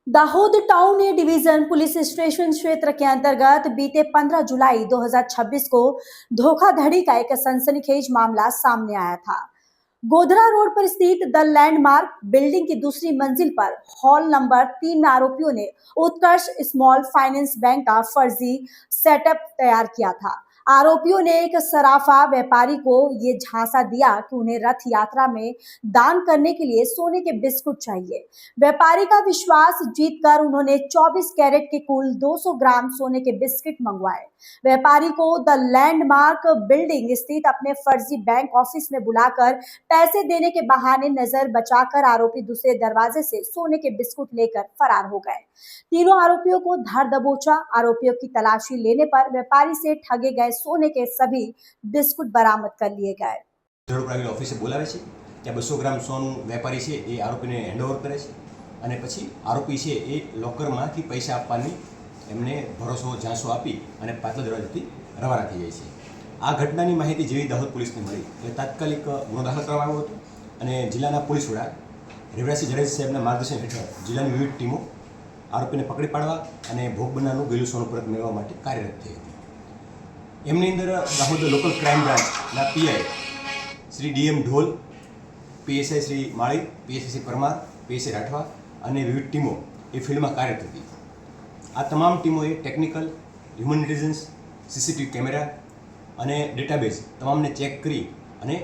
Dahod town A division police station क्षेत्र के अंतर्गत बीते 15 जुलाई 2026 को धोखाधड़ी का एक सनसनीखेज मामला सामने आया था। गोधरा रोड पर स्थित द लैंडमार्क बिल्डिंग की दूसरी मंजिल पर हॉल नंबर 3 में आरोपियों ने उत्कर्ष स्मॉल फाइनेंस बैंक का फर्जी सेटअप तैयार किया था। आरोपियों ने एक सराफा व्यापारी को ये झांसा दिया कि उन्हें रथ यात्रा में दान करने के लिए सोने के बिस्कुट चाहिए। व्यापारी का विश्वास जीतकर उन्होंने 24 कैरेट के कुल 200 ग्राम सोने के बिस्किट मंगवाए। व्यापारी को द लैंडमार्क बिल्डिंग स्थित अपने फर्जी बैंक ऑफिस में बुलाकर पैसे देने के बहाने नजर बचाकर आरोपी दूसरे दरवाजे से सोने के बिस्कुट लेकर फरार हो गए। तीनों आरोपियों को धर दबोचा। आरोपियों की तलाशी लेने पर व्यापारी से ठगे गए सोने के सभी बिस्कुट बरामद कर लिए गए। ઓફિસે બોલાવે છે ત્યાં 200 ગ્રામ સોનું વેપારી છે એ આરોપીને હેન્ડઓવર કરે છે અને પછી આરોપી છે એ લોકરમાંથી પૈસા આપવાની એમને ભરોસો ઝાંસો આપી અને પાછલા દરવાજેથી રવાના થઈ જાય છે। આ ઘટનાની માહિતી જેવી દાહોદ પોલીસને મળી એટલે તાત્કાલિક ગુનો દાખલ કરવામાં આવ્યો હતો અને જિલ્લાના પોલીસ વડા રેવરાજસિંહ જાડેજા સાહેબના માર્ગદર્શન હેઠળ જિલ્લાની વિવિધ ટીમો આરોપીને પકડી પાડવા અને ભોગ બનનારનું ગયેલું સોનું પરત મેળવવા માટે કાર્યરત થઈ હતી। એમની અંદર દાહોદ લોકલ ક્રાઇમ બ્રાન્ચના પીઆઈ श्री डीएम ढोल, पीएसआई श्री माळी, पीएसआई श्री परमार, पीएसआई राठवा અને વિવિધ ટીમો એ ફિલ્ડમાં કાર્યરત હતી। આ તમામ ટીમોએ technical, human intelligence, CCTV camera અને ડેટાબેઝ તમામને ચેક કરી અને